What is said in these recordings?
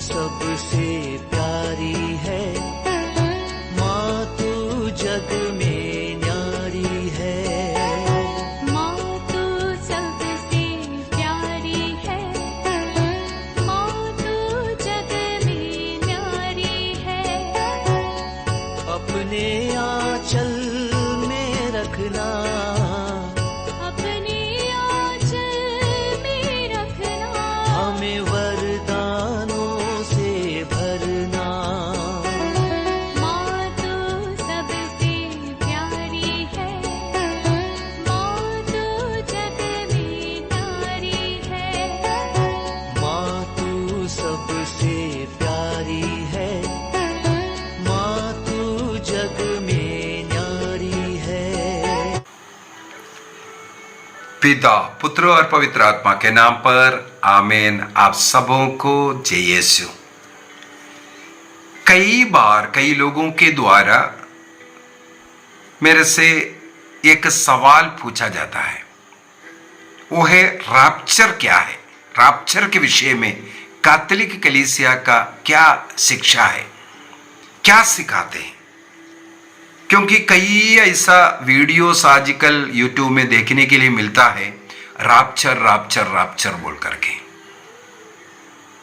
सबसे प्यारी है, माँ तू जग में न्यारी है। माँ तू सबसे प्यारी है, माँ तू जग में न्यारी है। अपने आंचल में रखना, अपने आंचल में रखना, हमें वरदानों से भरना। माँ तू सबसे प्यारी है, माँ तू जग में न्यारी है। माँ तू सबसे प्यारी है, माँ तू जग में न्यारी है। पिता, पुत्र और पवित्र आत्मा के नाम पर आमीन। आप सबों को जय यीशु। कई बार कई लोगों के द्वारा मेरे से एक सवाल पूछा जाता है, वो है रैप्चर क्या है। रैप्चर के विषय में कैथोलिक कलीसिया का क्या शिक्षा है, क्या सिखाते हैं। क्योंकि कई ऐसा वीडियोस आजकल यूट्यूब में देखने के लिए मिलता है, रैप्चर रैप्चर रैप्चर बोल करके।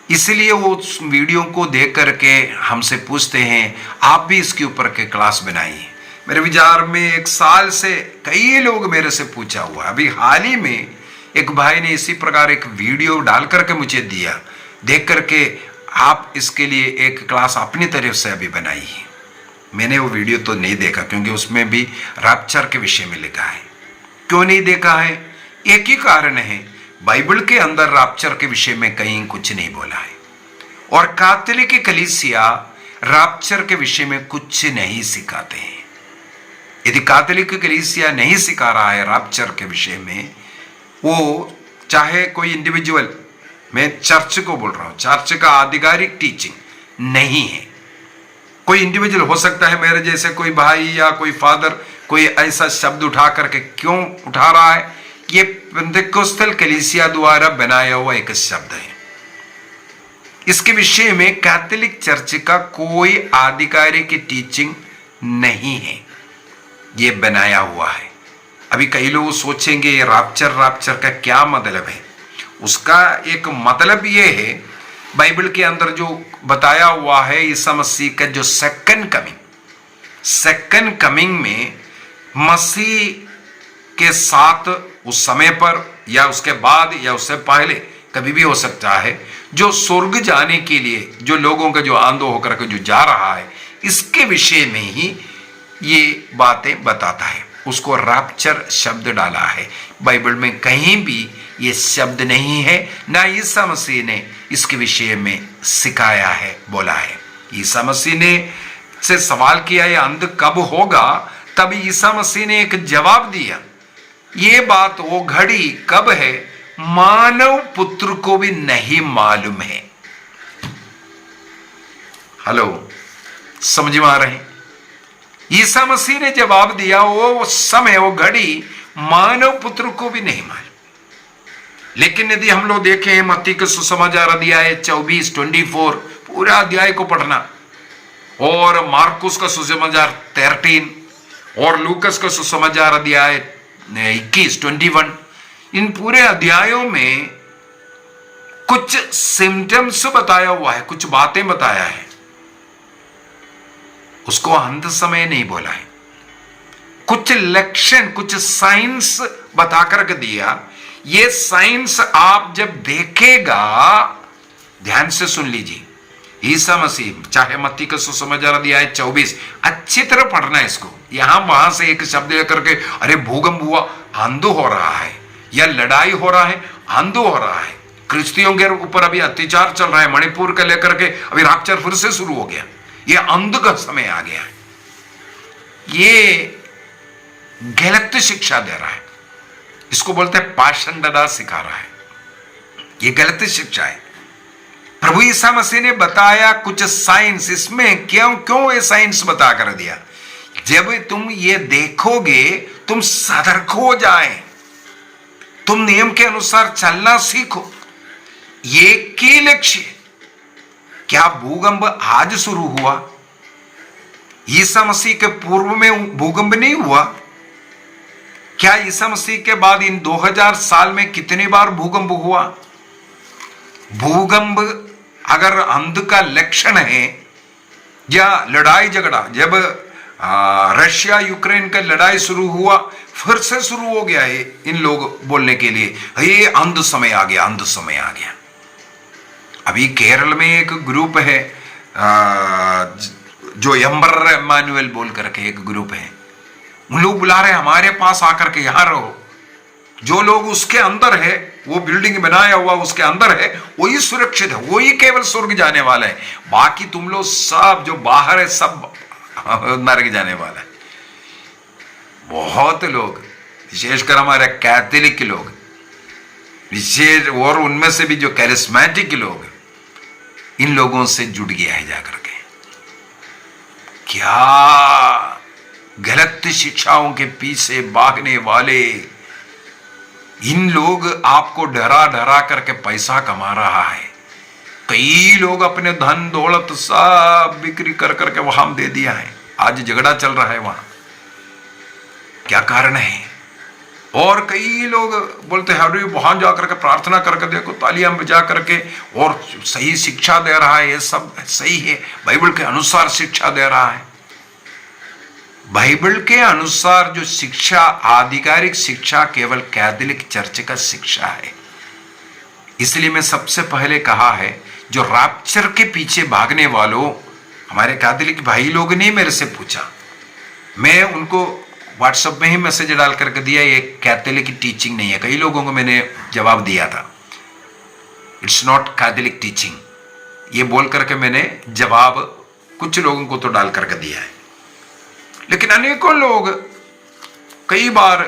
इसलिए वो उस वीडियो को देख करके हमसे पूछते हैं, आप भी इसके ऊपर के क्लास बनाइए। मेरे विचार में 1 साल से कई लोग मेरे से पूछा हुआ। अभी हाल ही में एक भाई ने इसी प्रकार एक वीडियो डाल करके मुझे दिया, देख करके आप इसके लिए एक क्लास अपनी तरफ से अभी बनाइए। मैंने वो वीडियो तो नहीं देखा, क्योंकि उसमें भी रैप्चर के विषय में लिखा है। क्यों नहीं देखा है? एक ही कारण है, बाइबल के अंदर रैप्चर के विषय में कहीं कुछ नहीं बोला है। और कैथोलिक कलीसिया रैप्चर के विषय में कुछ नहीं सिखाते हैं। यदि कैथोलिक कलीसिया नहीं सिखा रहा है रैप्चर के विषय में, वो चाहे कोई इंडिविजुअल, मैं चर्च को बोल रहा हूं, चर्च का आधिकारिक टीचिंग नहीं है। कोई इंडिविजुअल हो सकता है, मेरे जैसे कोई भाई या कोई फादर कोई ऐसा शब्द उठा करके क्यों उठा रहा है, ये पेंटेकोस्टल कलीसिया द्वारा बनाया हुआ एक शब्द है। इसके विषय में कैथोलिक चर्च का कोई आधिकारिक टीचिंग नहीं है, ये बनाया हुआ है। अभी कई लोग सोचेंगे ये रैप्चर रैप्चर का क्या मतलब है। उसका एक मतलब ये है, बाइबल के अंदर जो बताया हुआ है ईसा मसीह का जो सेकंड कमिंग में मसीह के साथ उस समय पर या उसके बाद या उससे पहले कभी भी हो सकता है, जो स्वर्ग जाने के लिए जो लोगों का जो आंदो होकर के जो जा रहा है, इसके विषय में ही ये बातें बताता है। उसको रैप्चर शब्द डाला है। बाइबल में कहीं भी ये शब्द नहीं है, ना ईसा मसीह ने इसके विषय में सिखाया है, बोला है। ईसा मसीह ने से सवाल किया ये अंत कब होगा, तब ईसा मसीह ने एक जवाब दिया, ये बात वो घड़ी कब है मानव पुत्र को भी नहीं मालूम है। हेलो, समझ में आ रहे हैं? ईसा मसीह ने जवाब दिया, वो समय वो घड़ी मानव पुत्र को भी नहीं मालूम। लेकिन यदि हम लोग देखें मत्ती के सुसमाचार अध्याय 24 पूरा अध्याय को पढ़ना, और मार्कुस का सुसमाचार 13 और लूकस का सुसमाचार अध्याय 21 इन पूरे अध्यायों में कुछ सिम्टम्स बताया हुआ है, कुछ बातें बताया है। उसको अंत समय नहीं बोला है। कुछ लक्षण, कुछ साइंस बता करके दिया। ये साइंस आप जब देखेगा, ध्यान से सुन लीजिए, ईसा मसीह चाहे मत्ती का सुसमाचार अध्याय 24 अच्छी तरह पढ़ना है इसको। यहां वहां से एक शब्द लेकर के अरे भूकंप हुआ, आंधू हो रहा है, या लड़ाई हो रहा है, आंधू हो रहा है, क्रिश्चियों के ऊपर अभी अत्याचार चल रहा है, मणिपुर का लेकर के अभी रैप्चर फिर से शुरू हो गया, ये अंध का समय आ गया। ये गलत शिक्षा दे रहा है, इसको बोलते हैं पाषंडता सिखा रहा है। ये गलत शिक्षा है। प्रभु ईसा मसीह ने बताया कुछ साइंस, इसमें क्यों ये साइंस बता कर दिया, जब तुम ये देखोगे तुम सतर्क हो जाए, तुम नियम के अनुसार चलना सीखो। ये की लक्ष्य, क्या भूकंप आज शुरू हुआ? ईसा मसीह के पूर्व में भूकंप नहीं हुआ? क्या ईसा मसीह के बाद इन 2000 साल में कितनी बार भूकंप हुआ? भूकंप अगर अंध का लक्षण है, या लड़ाई झगड़ा, जब रशिया यूक्रेन का लड़ाई शुरू हुआ, फिर से शुरू हो गया है इन लोग बोलने के लिए, ये अंध समय आ गया, अंध समय आ गया। अभी केरल में एक ग्रुप है जो एम्बर इम्मानुएल बोल करके एक ग्रुप है, उन लोग बुला रहे हमारे पास आकर के यहां रहो। जो लोग उसके अंदर है, वो बिल्डिंग बनाया हुआ उसके अंदर है, वही सुरक्षित है, वही केवल स्वर्ग जाने वाला है। बाकी तुम लोग सब जो बाहर है सब नरक जाने वाला है। बहुत लोग, विशेषकर हमारे कैथोलिक लोग, विशेष और उनमें से भी जो कैरिस्मेटिक लोग, इन लोगों से जुड़ गया है जाकर के। क्या गलत शिक्षाओं के पीछे भागने वाले इन लोग आपको डरा डरा करके पैसा कमा रहा है। कई लोग अपने धन दौलत सब बिक्री कर करके वहां दे दिया है, आज झगड़ा चल रहा है वहां। क्या कारण है? और कई लोग बोलते हैं अरे वहां जाकर के प्रार्थना करके देखो, तालियां बजा करके, और सही शिक्षा दे रहा है, ये सब सही है, बाइबल के अनुसार शिक्षा दे रहा है। बाइबल के अनुसार जो शिक्षा, आधिकारिक शिक्षा केवल कैथोलिक चर्च का शिक्षा है। इसलिए मैं सबसे पहले कहा है, जो रैप्चर के पीछे भागने वालों, हमारे कैथोलिक भाई लोग ने मेरे से पूछा, मैं उनको व्हाट्सएप में ही मैसेज डाल करके दिया, ये कैथोलिक टीचिंग नहीं है। कई लोगों को मैंने जवाब दिया था, इट्स नॉट कैथोलिक टीचिंग, ये बोल करके मैंने जवाब कुछ लोगों को तो डाल करके दिया है। लेकिन अनेकों लोग कई बार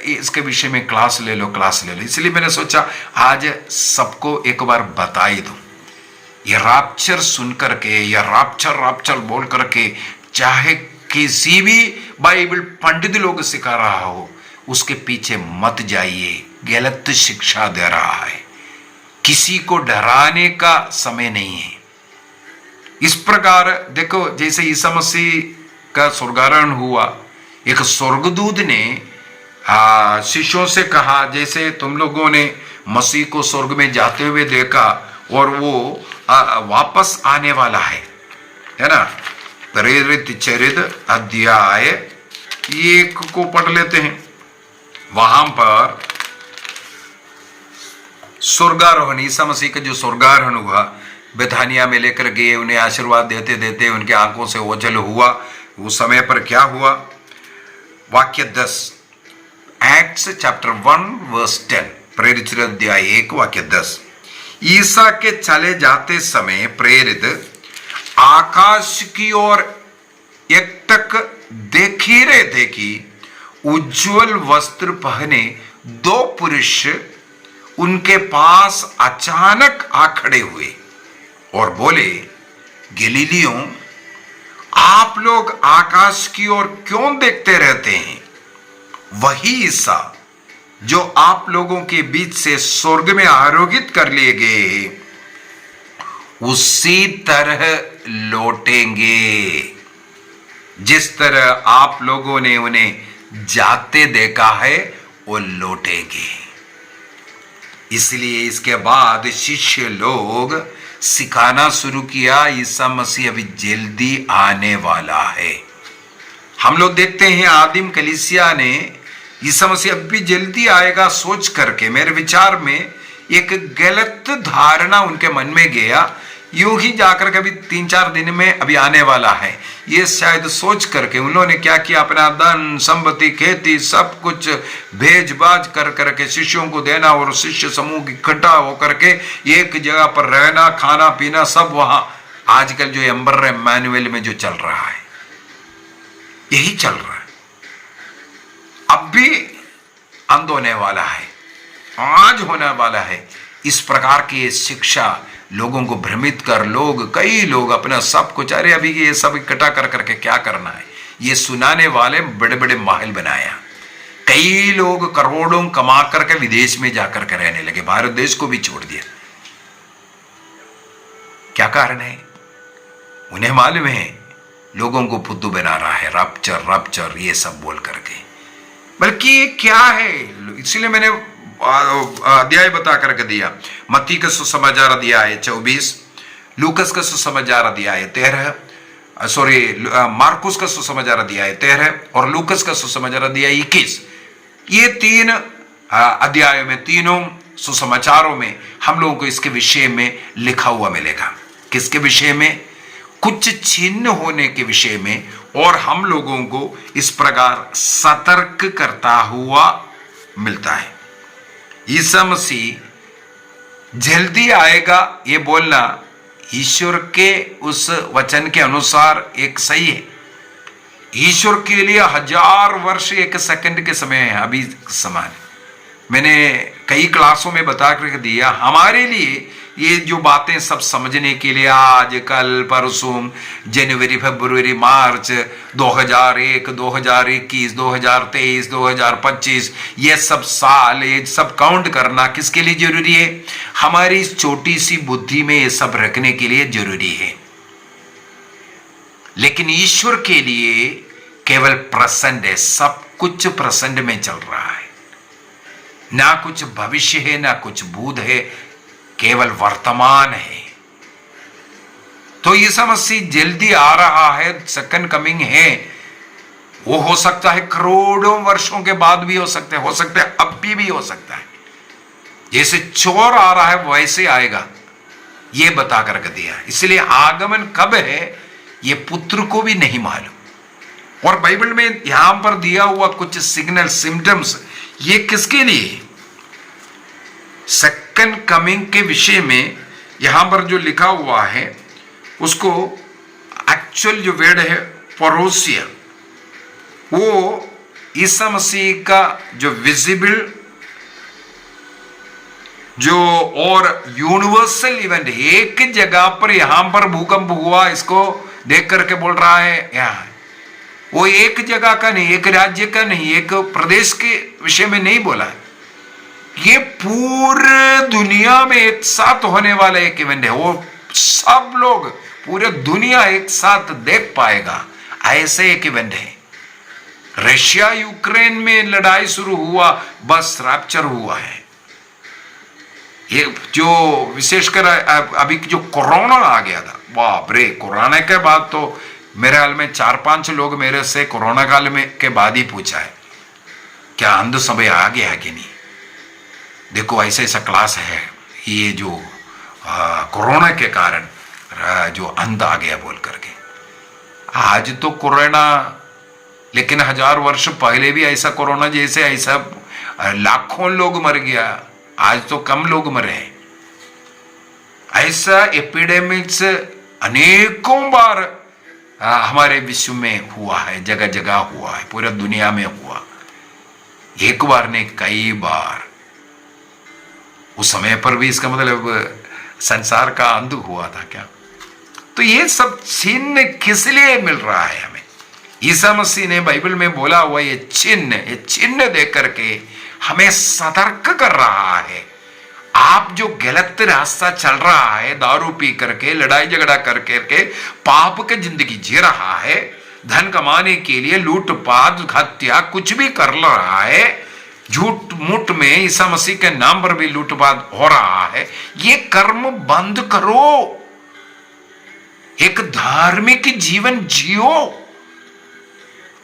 इसके विषय में क्लास ले लो, क्लास ले लो, इसलिए मैंने सोचा आज सबको एक बार बता ही दूं। ये रैप्चर सुन करके या रैप्चर बोल करके, चाहे किसी भी बाइबल पंडित लोग सिखा रहा हो, उसके पीछे मत जाइए, गलत शिक्षा दे रहा है। किसी को डराने का समय नहीं है। इस प्रकार देखो, जैसे ईसा मसीह का स्वर्गारोहण हुआ, एक स्वर्गदूत ने शिष्यों से कहा, जैसे तुम लोगों ने मसीह को स्वर्ग में जाते हुए देखा और वो वापस आने वाला है ना। प्रेरित चरित अध्याय 1 को पढ़ लेते हैं। वहां पर स्वर्गारोहण, ईसा मसीह का जो स्वर्गारोहण हुआ, बेथानिया में लेकर गए, उन्हें आशीर्वाद देते देते उनके आंखों से ओझल हुआ। उस समय पर क्या हुआ? वाक्य 10, एक्ट्स चैप्टर 1 वर्स 10, प्रेरित अध्याय 1 वाक्य 10। ईसा के चले जाते समय प्रेरित आकाश की ओर एकटक देख ही रहे थे कि उज्जवल वस्त्र पहने 2 पुरुष उनके पास अचानक आ खड़े हुए और बोले, गलीलियों, आप लोग आकाश की ओर क्यों देखते रहते हैं? वही ईसा जो आप लोगों के बीच से स्वर्ग में आरोहित कर लिए गए, उसी तरह लौटेंगे जिस तरह आप लोगों ने उन्हें जाते देखा है, वो लौटेंगे। इसलिए इसके बाद शिष्य लोग सिखाना शुरू किया, ईसा मसीह अभी जल्दी आने वाला है। हम लोग देखते हैं आदिम कलीसिया ने ईसा मसीह अभी जल्दी आएगा सोच करके, मेरे विचार में एक गलत धारणा उनके मन में गया, यूं ही जाकर कभी 3-4 दिन में अभी आने वाला है, ये शायद सोच करके उन्होंने क्या किया, अपना धन संपत्ति खेती सब कुछ भेज बाज कर करके शिष्यों को देना और शिष्य समूह इकट्ठा होकर के एक जगह पर रहना, खाना पीना सब वहां। आजकल जो एम्बर इम्मानुएल में जो चल रहा है, यही चल रहा है। अब भी अंत होने वाला है, आज होने वाला है। इस प्रकार की शिक्षा लोगों को भ्रमित कर कई लोग अपना सब कुछ, अरे अभी ये सब इकट्ठा कर करके क्या करना है, ये सुनाने वाले बड़े बड़े महल बनाया। कई लोग करोड़ों कमा करके विदेश में जाकर के रहने लगे, भारत देश को भी छोड़ दिया। क्या क्या कारण है? उन्हें मालूम है लोगों को फुद्दू बना रहा है, रप्चर रप्चर ये सब बोल करके। बल्कि ये क्या है, इसलिए मैंने अध्याय बता करके दिया। मत्ती का सुसमाचार अध्याय 24, लूकस का सुसमाचार अध्याय 13, मार्कुस का सुसमाचार अध्याय 13 और लूकस का सुसमाचार अध्याय 21। ये 3 अध्यायों में, तीनों सुसमाचारों में हम लोगों को इसके विषय में लिखा हुआ मिलेगा। किसके विषय में? कुछ छिन्न होने के विषय में, और हम लोगों को इस प्रकार सतर्क करता हुआ मिलता है। ईसा मसीह जल्दी आएगा ये बोलना ईश्वर के उस वचन के अनुसार एक सही है। ईश्वर के लिए 1000 वर्ष 1 सेकंड के समय है, अभी समान। मैंने कई क्लासों में बता कर दिया, हमारे लिए ये जो बातें सब समझने के लिए आज कल परसों जनवरी फरवरी मार्च 2001 2021 2023 2025 ये सब साल, ये सब काउंट करना किसके लिए जरूरी है? हमारी छोटी सी बुद्धि में ये सब रखने के लिए जरूरी है। लेकिन ईश्वर के लिए केवल प्रेजेंट है, सब कुछ प्रेजेंट में चल रहा है, ना कुछ भविष्य है ना कुछ भूत है, केवल वर्तमान है। तो ईसा मसीह जल्दी आ रहा है, सेकंड कमिंग है। वो हो सकता है करोड़ों वर्षों के बाद भी हो सकता है अब भी हो सकता है। जैसे चोर आ रहा है वैसे आएगा, ये बता करके दिया। इसलिए आगमन कब है ये पुत्र को भी नहीं मालूम। और बाइबल में यहां पर दिया हुआ कुछ सिग्नल सिम्टम्स, ये किसके लिए? सेकंड कमिंग के विषय में यहां पर जो लिखा हुआ है उसको एक्चुअल जो वर्ड है परोसिया, वो ईसा मसीह का जो विजिबल जो और यूनिवर्सल इवेंट, एक जगह पर यहां पर भूकंप हुआ इसको देख करके बोल रहा है यहां, वो एक जगह का नहीं, एक राज्य का नहीं, एक प्रदेश के विषय में नहीं बोला है। ये पूरे दुनिया में एक साथ होने वाला एक इवेंट है, वो सब लोग पूरे दुनिया एक साथ देख पाएगा, ऐसे एक इवेंट है। रशिया यूक्रेन में लड़ाई शुरू हुआ, बस रैप्चर हुआ है। ये जो विशेषकर अभी जो कोरोना आ गया था, बाप रे, कोरोना के बाद तो मेरे हाल में 4-5 लोग मेरे से कोरोना काल में के बाद ही पूछा है क्या अंध समय आ गया है कि नहीं। देखो ऐसा ऐसा क्लास है, ये जो कोरोना के कारण जो अंध आ गया बोल करके। आज तो कोरोना, लेकिन 1000 वर्ष पहले भी ऐसा कोरोना जैसे ऐसा लाखों लोग मर गया, आज तो कम लोग मरे हैं। ऐसा एपिडेमिक्स अनेकों बार हमारे विश्व में हुआ है, जगह जगह हुआ है, पूरा दुनिया में हुआ, एक बार नहीं कई बार। उस समय पर भी इसका मतलब संसार का अंत हुआ था क्या? तो ये सब चिन्ह किस लिए मिल रहा है हमें? ईसा मसीह ने बाइबल में बोला हुआ ये चिन्ह देख करके हमें सतर्क कर रहा है। आप जो गलत रास्ता चल रहा है, दारू पी करके, लड़ाई झगड़ा करके पाप की जिंदगी जी रहा है, धन कमाने के लिए लूटपाट हत्या कुछ भी कर रहा है, झूठ मूठ में ईसा मसीह के नाम पर भी लूटपाट हो रहा है, ये कर्म बंद करो, एक धार्मिक जीवन जियो।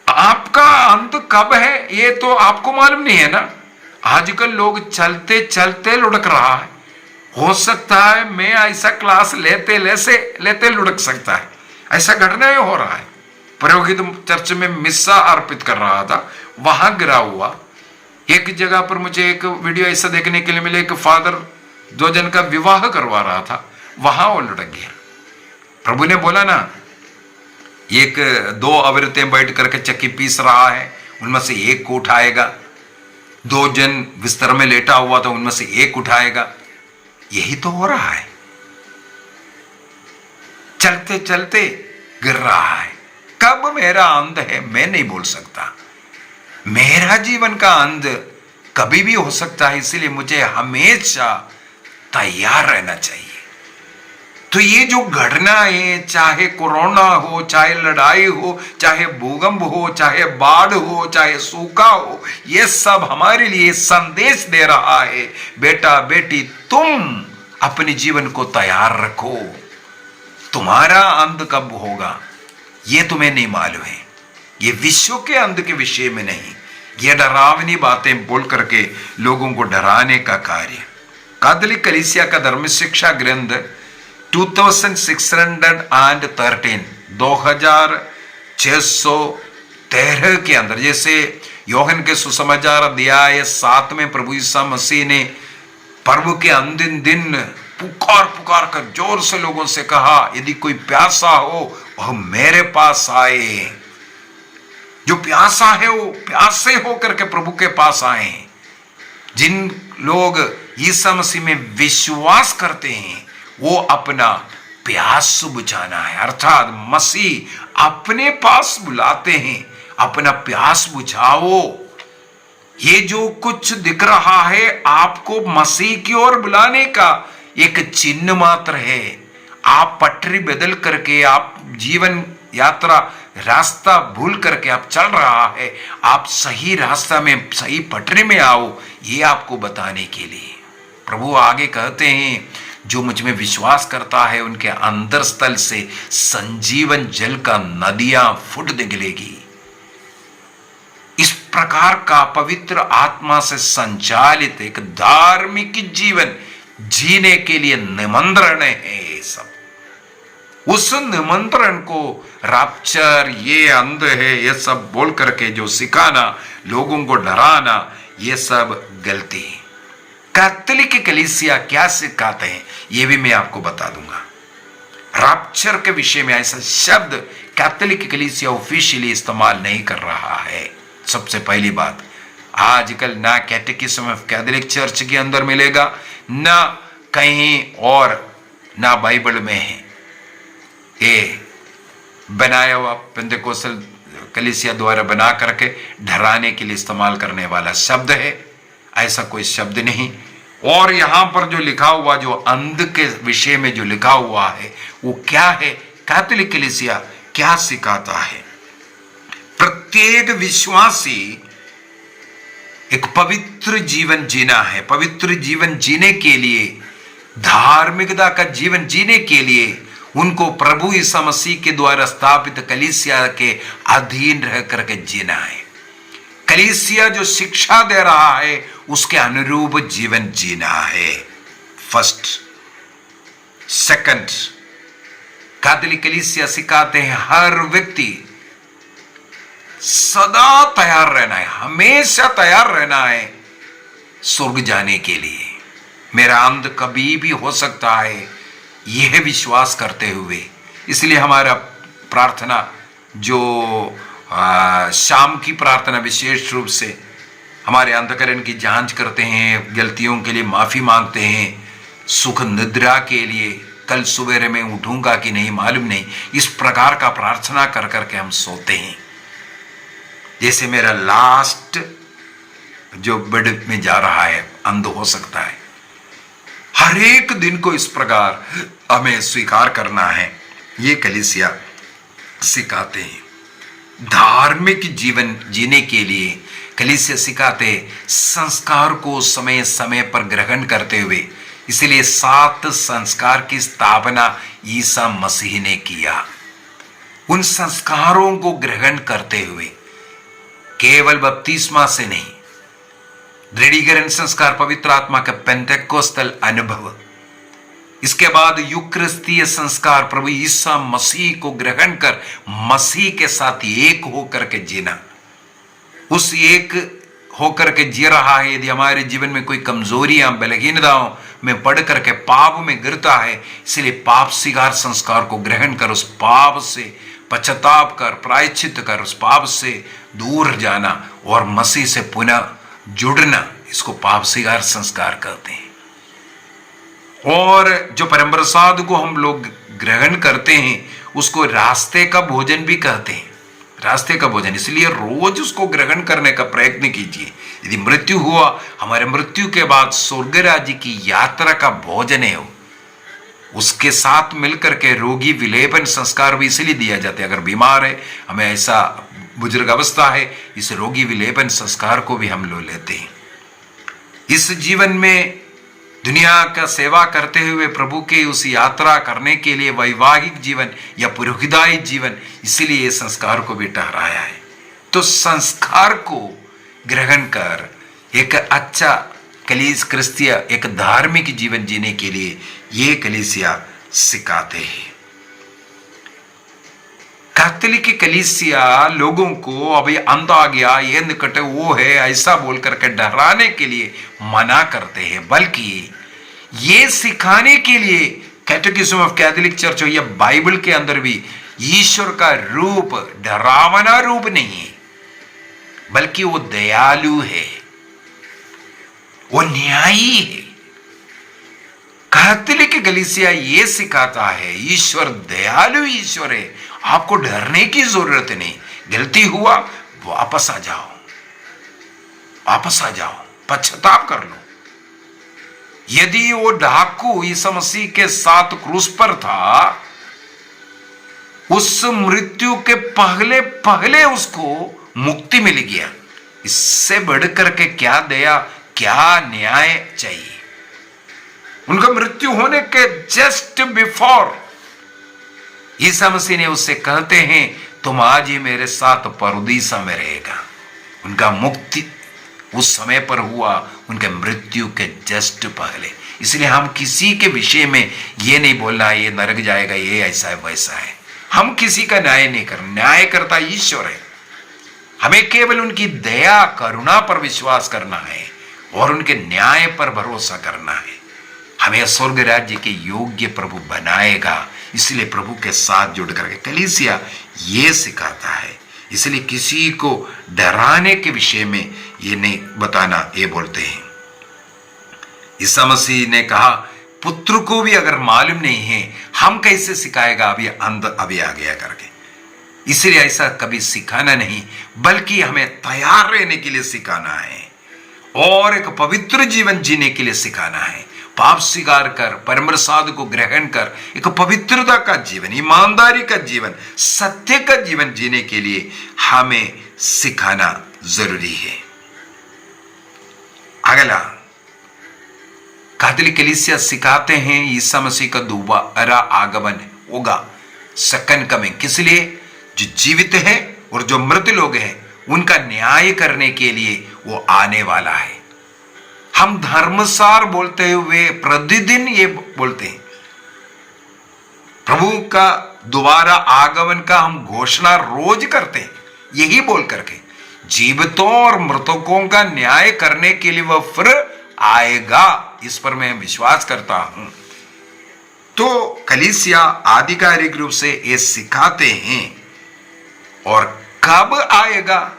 आपका अंत कब है ये तो आपको मालूम नहीं है ना। आजकल लोग चलते चलते लुढ़क रहा है। हो सकता है मैं ऐसा क्लास लेते लुढ़क सकता है, ऐसा घटना ही हो रहा है। पुरोहित चर्च में मिस्सा अर्पित कर रहा था, वहां गिरा हुआ। एक जगह पर मुझे एक वीडियो ऐसा देखने के लिए मिले, एक फादर 2 जन का विवाह करवा रहा था, वहां वो लुढ़क गया। प्रभु ने बोला ना, 1-2 औरतें बैठ करके चक्की पीस रहा है, उनमें से एक को उठाएगा। 2 जन बिस्तर में लेटा हुआ था, उनमें से एक उठाएगा। यही तो हो रहा है, चलते चलते गिर रहा है। कब मेरा अंत है मैं नहीं बोल सकता, मेरा जीवन का अंत कभी भी हो सकता है। इसलिए मुझे हमेशा तैयार रहना चाहिए। तो ये जो घटनाएं, चाहे कोरोना हो, चाहे लड़ाई हो, चाहे भूकंप हो, चाहे बाढ़ हो, चाहे सूखा हो, ये सब हमारे लिए संदेश दे रहा है, बेटा बेटी तुम अपने जीवन को तैयार रखो। तुम्हारा अंत कब होगा ये तुम्हें नहीं मालूम है। ये विश्व के अंत के विषय में नहीं, ये डरावनी बातें बोल करके लोगों को डराने का कार्य। कैथोलिक कलीसिया का धर्म शिक्षा ग्रंथ 2613 के अंदर, जैसे योहन के सुसमाचार अध्याय 7 में प्रभु यीशु मसीह ने प्रभु के अंतिम दिन पुकार पुकार कर जोर से लोगों से कहा, यदि कोई प्यासा हो वह मेरे पास आए। जो प्यासा है वो प्यासे होकर के प्रभु के पास आए। जिन लोग यीशु मसीह में विश्वास करते हैं वो अपना प्यास बुझाना है, अर्थात मसीह अपने पास बुलाते हैं, अपना प्यास बुझाओ। ये जो कुछ दिख रहा है आपको मसीह की ओर बुलाने का एक चिन्ह मात्र है। आप पटरी बदल करके, आप जीवन यात्रा रास्ता भूल करके आप चल रहा है, आप सही रास्ता में, सही पटरी में आओ, ये आपको बताने के लिए। प्रभु आगे कहते हैं, जो मुझ में विश्वास करता है उनके अंतर स्थल से संजीवन जल का नदियां फुट निकलेगी। इस प्रकार का पवित्र आत्मा से संचालित एक धार्मिक जीवन जीने के लिए निमंत्रण है। ये सब उस निमंत्रण को रैप्चर, ये अंध है, ये सब बोल करके जो सिखाना, लोगों को डराना, ये सब गलती है। कैथोलिक कलीसिया क्या सिखाते हैं ये भी मैं आपको बता दूंगा। रैप्चर के विषय में ऐसा शब्द कैथोलिक कलीसिया ऑफिशियली इस्तेमाल नहीं कर रहा है। सबसे पहली बात, आजकल ना कैटेकिज्म ऑफ कैथोलिक चर्च के अंदर मिलेगा, ना कहीं और, ना बाइबल में है। ये बनाया हुआ पेंटेकोस्टल कलीसिया द्वारा बना करके डराने के लिए इस्तेमाल करने वाला शब्द है, ऐसा कोई शब्द नहीं। और यहां पर जो लिखा हुआ, जो अंध के विषय में जो लिखा हुआ है वो क्या है, कैथोलिक कलीसिया क्या सिखाता है। प्रत्येक विश्वासी एक पवित्र जीवन जीना है। पवित्र जीवन जीने के लिए, धार्मिकता का जीवन जीने के लिए उनको प्रभु यीशु मसीह के द्वारा स्थापित कलीसिया के अधीन रह करके जीना है। कलीसिया जो शिक्षा दे रहा है उसके अनुरूप जीवन जीना है। फर्स्ट। सेकंड, कैथोलिक कलीसिया सिखाते हैं हर व्यक्ति सदा तैयार रहना है, हमेशा तैयार रहना है स्वर्ग जाने के लिए। मेरा अंत कभी भी हो सकता है, यह विश्वास करते हुए। इसलिए हमारा प्रार्थना, जो शाम की प्रार्थना, विशेष रूप से हमारे अंतःकरण की जांच करते हैं, गलतियों के लिए माफी मांगते हैं, सुख निद्रा के लिए, कल सवेरे में उठूंगा कि नहीं मालूम नहीं, इस प्रकार का प्रार्थना कर करके हम सोते हैं। जैसे मेरा लास्ट जो बेड में जा रहा है अंध हो सकता है, हर एक दिन को इस प्रकार हमें स्वीकार करना है, ये कलीसिया सिखाते हैं। धार्मिक जीवन जीने के लिए कलीसिया सिखाते संस्कार को समय समय पर ग्रहण करते हुए। इसलिए 7 संस्कार की स्थापना ईसा मसीह ने किया। उन संस्कारों को ग्रहण करते हुए, केवल बपतिस्मा से नहीं, दृढ़ीकरण संस्कार, पवित्र आत्मा का पेंटेकोस्टल अनुभव, इसके बाद यूक्रिस्तीय संस्कार, प्रभु यीशु मसीह को ग्रहण कर मसीह के साथ एक होकर के जीना। उस एक होकर के जी रहा है। यदि हमारे जीवन में कोई कमजोरियां, बलहीनताओं में पड़ करके पाप में गिरता है, इसलिए पाप स्वीकार संस्कार को ग्रहण कर उस पाप से पश्चाताप कर, प्रायश्चित कर, उस पाप से दूर जाना और मसीह से पुनः जुड़ना, इसको पाप स्वीकार संस्कार कहते हैं। और जो परम प्रसाद को हम लोग ग्रहण करते हैं उसको रास्ते का भोजन भी कहते हैं। रास्ते का भोजन, इसलिए रोज उसको ग्रहण करने का प्रयत्न कीजिए। यदि मृत्यु हुआ, हमारे मृत्यु के बाद स्वर्ग राज्य की यात्रा का भोजन है उसके साथ मिलकर के रोगी विलेपन संस्कार भी इसलिए दिया जाता है। अगर बीमार है, हमें ऐसा बुजुर्ग अवस्था है, इस रोगी विलेपन संस्कार को भी हम लोग लेते हैं। इस जीवन में दुनिया का सेवा करते हुए प्रभु के उस यात्रा करने के लिए वैवाहिक जीवन या पुरोहिताई जीवन, इसीलिए ये संस्कार को भी ठहराया है। तो संस्कार को ग्रहण कर एक अच्छा क्रिस्तीय एक धार्मिक जीवन जीने के लिए ये कलीसिया सिखाते हैं। कैथोलिक कलीसिया लोगों को अभी अंध आ गया, ये निकट वो है, ऐसा बोल करके डराने के लिए मना करते हैं, बल्कि ये सिखाने के लिए कैटेकिज्म ऑफ कैथोलिक चर्च हो या बाइबल के अंदर भी ईश्वर का रूप डरावना रूप नहीं है, बल्कि वो दयालु है, वो न्यायी है। कैथोलिक कलीसिया ये सिखाता है ईश्वर दयालु ईश्वर है, आपको डरने की जरूरत नहीं। गलती हुआ वापस आ जाओ, वापस आ जाओ, पश्चाताप कर लो। यदि वो डाकू ईसा मसीह के साथ क्रूस पर था, उस मृत्यु के पहले पहले उसको मुक्ति मिल गया। इससे बढ़कर के क्या दया, क्या न्याय चाहिए। उनका मृत्यु होने के जस्ट बिफोर ईसा मसीह ने उससे कहते हैं, तुम आज ही मेरे साथ परदीसा में रहेगा। उनका मुक्ति उस समय पर हुआ, उनके मृत्यु के जस्ट पहले। इसलिए हम किसी के विषय में ये नहीं बोलना ये नरक जाएगा, ये ऐसा है वैसा है। हम किसी का न्याय नहीं कर, न्याय करता ईश्वर है। हमें केवल उनकी दया करुणा पर विश्वास करना है और उनके न्याय पर भरोसा करना है। हमें स्वर्ग राज्य के योग्य प्रभु बनाएगा। इसलिए प्रभु के साथ जुड़ करके कलीसिया ये सिखाता है। इसलिए किसी को डराने के विषय में ये नहीं बताना, ये बोलते हैं। ईसा मसीह ने कहा, पुत्र को भी अगर मालूम नहीं है, हम कैसे सिखाएगा अभी अंध अभी आ गया करके। इसलिए ऐसा कभी सिखाना नहीं, बल्कि हमें तैयार रहने के लिए सिखाना है और एक पवित्र जीवन जीने के लिए सिखाना है। पाप स्वीकार कर, परम प्रसाद को ग्रहण कर, एक पवित्रता का जीवन, ईमानदारी का जीवन, सत्य का जीवन जीने के लिए हमें सिखाना जरूरी है। अगला, कैथोलिक कलीसिया सिखाते हैं ईसा मसीह का दोबारा आगमन होगा, सेकंड कमिंग। किस लिए? जो जीवित है और जो मृत लोग हैं उनका न्याय करने के लिए वो आने वाला है। हम धर्मसार बोलते हुए प्रतिदिन ये बोलते हैं, प्रभु का दोबारा आगमन का हम घोषणा रोज करते हैं, यही बोल करके जीवितों और मृतकों का न्याय करने के लिए वह फिर आएगा। इस पर मैं विश्वास करता हूं। तो कलीसिया आधिकारिक रूप से ये सिखाते हैं। और कब आएगा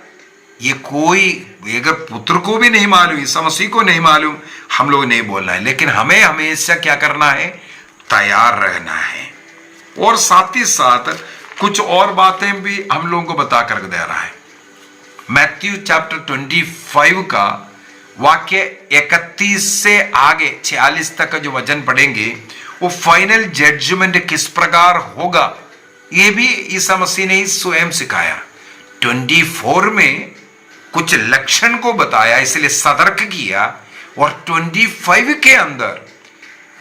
ये कोई, अगर पुत्र को भी नहीं मालूम, ईसा मसीह को नहीं मालूम, हम लोग नहीं बोलना है। लेकिन हमें हमेशा क्या करना है? तैयार रहना है। और साथ ही साथ कुछ और बातें भी हम लोगों को बता कर दे रहा है। मैथ्यू चैप्टर 25 का वाक्य 31 से आगे 46 तक का जो वचन पढ़ेंगे, वो फाइनल जजमेंट किस प्रकार होगा ये भी ईसा मसीह ने स्वयं सिखाया। 24 में कुछ लक्षण को बताया, इसलिए सतर्क किया। और 25 के अंदर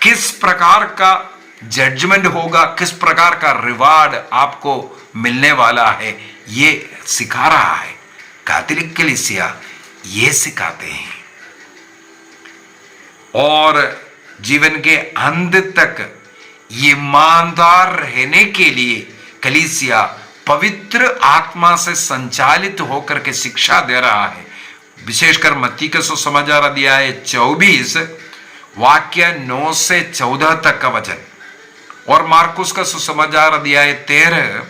किस प्रकार का जजमेंट होगा, किस प्रकार का रिवार्ड आपको मिलने वाला है, ये सिखा रहा है। कैथोलिक कलीसिया ये सिखाते हैं। और जीवन के अंत तक ईमानदार रहने के लिए कलीसिया पवित्र आत्मा से संचालित होकर के शिक्षा दे रहा है। विशेषकर मत्ती का सुसमाचार अध्याय 24 वाक्य 9 से 14 तक का वचन, और मार्कुस का सुसमाचार अध्याय 13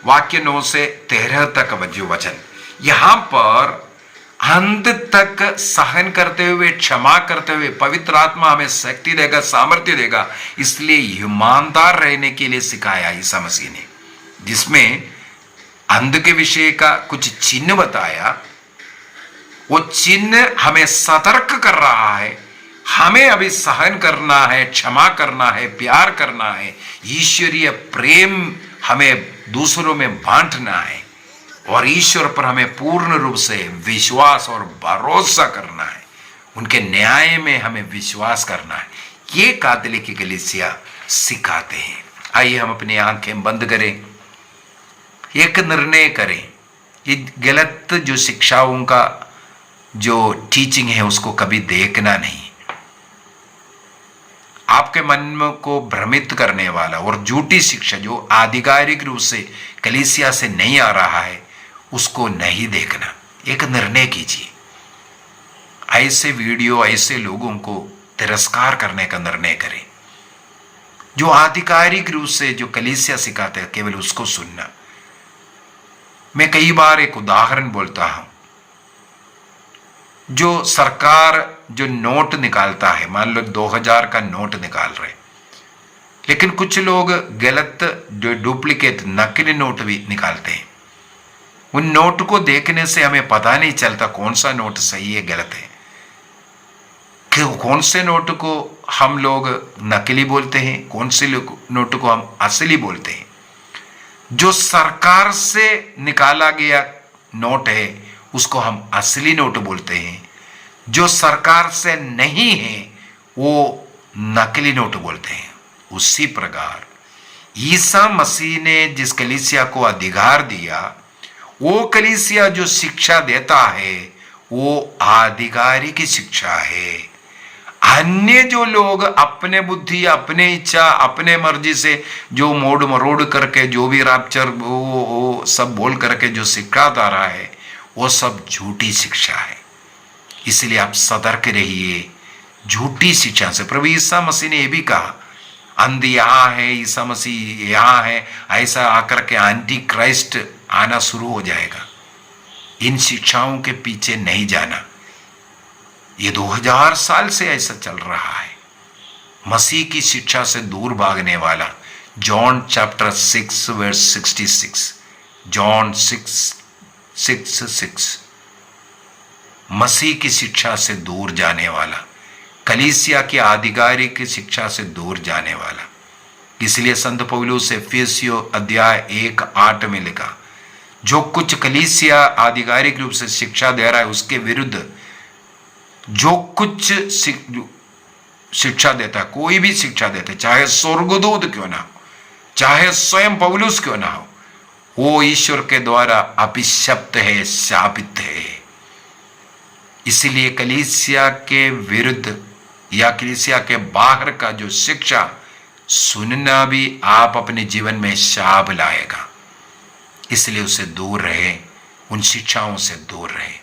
वाक्य 9 से 13 तक का जो वचन। यहां पर अंत तक सहन करते हुए, क्षमा करते हुए पवित्र आत्मा हमें शक्ति देगा, सामर्थ्य देगा। इसलिए ईमानदार रहने के लिए सिखाया ईसा मसीह ने, जिसमें अंध के विषय का कुछ चिन्ह बताया। वो चिन्ह हमें सतर्क कर रहा है हमें अभी सहन करना है, क्षमा करना है, प्यार करना है, ईश्वरीय प्रेम हमें दूसरों में बांटना है और ईश्वर पर हमें पूर्ण रूप से विश्वास और भरोसा करना है, उनके न्याय में हमें विश्वास करना है। ये कैथोलिक कलीसिया सिखाते हैं। आइए हम अपनी आंखें बंद करें, एक निर्णय करें, ये गलत जो शिक्षाओं का जो टीचिंग है उसको कभी देखना नहीं। आपके मन को भ्रमित करने वाला और झूठी शिक्षा जो आधिकारिक रूप से कलीसिया से नहीं आ रहा है उसको नहीं देखना। एक निर्णय कीजिए, ऐसे वीडियो, ऐसे लोगों को तिरस्कार करने का निर्णय करें। जो आधिकारिक रूप से जो कलीसिया सिखाते हैं केवल उसको सुनना। मैं कई बार एक उदाहरण बोलता हूं, जो सरकार जो नोट निकालता है, मान लो 2000 का नोट निकाल रहे, लेकिन कुछ लोग गलत जो डुप्लीकेट नकली नोट भी निकालते हैं। उन नोट को देखने से हमें पता नहीं चलता कौन सा नोट सही है, गलत है। कौन से नोट को हम लोग नकली बोलते हैं, कौन से नोट को हम असली बोलते हैं। जो सरकार से निकाला गया नोट है उसको हम असली नोट बोलते हैं, जो सरकार से नहीं है वो नकली नोट बोलते हैं। उसी प्रकार ईसा मसीह ने जिस कलीसिया को अधिकार दिया, वो कलीसिया जो शिक्षा देता है वो आधिकारिक शिक्षा है। अन्य जो लोग अपने बुद्धि, अपने इच्छा, अपने मर्जी से जो मोड़ मरोड़ करके जो भी रैप्चर वो सब बोल करके जो सिखाता रहा है वो सब झूठी शिक्षा है। इसलिए आप सतर्क रहिए झूठी शिक्षा से। प्रभु ईसा मसीह ने यह भी कहा, अंध यहाँ है, ईसा मसीह यहाँ है, ऐसा आकर के एंटी क्राइस्ट आना शुरू हो जाएगा। इन शिक्षाओं के पीछे नहीं जाना। ये 2000 साल से ऐसा चल रहा है। मसीह की शिक्षा से दूर भागने वाला, जॉन चैप्टर 6 वर्स 66, जॉन 6:6, मसीह की शिक्षा से दूर जाने वाला, कलीसिया की आधिकारिक शिक्षा से दूर जाने वाला। इसलिए संत पौलुस एफेसियों अध्याय 1:8 में लिखा, जो कुछ कलीसिया आधिकारिक रूप से शिक्षा दे रहा है उसके विरुद्ध जो कुछ शिक्षा देता है, कोई भी शिक्षा देता है, चाहे स्वर्गदूत क्यों ना हो, चाहे स्वयं पौलुस क्यों ना हो, वो ईश्वर के द्वारा अभिशप्त है, शापित है। इसीलिए कलीसिया के विरुद्ध या कलीसिया के बाहर का जो शिक्षा सुनना भी आप अपने जीवन में शाप लाएगा। इसलिए उससे दूर रहे, उन शिक्षाओं से दूर रहे।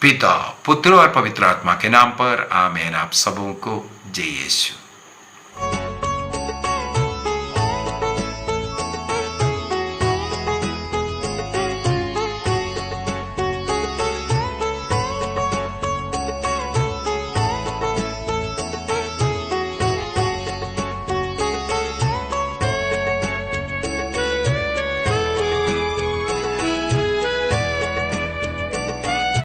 पिता, पुत्र और पवित्र आत्मा के नाम पर आमीन। आप सबों को जय यीशु।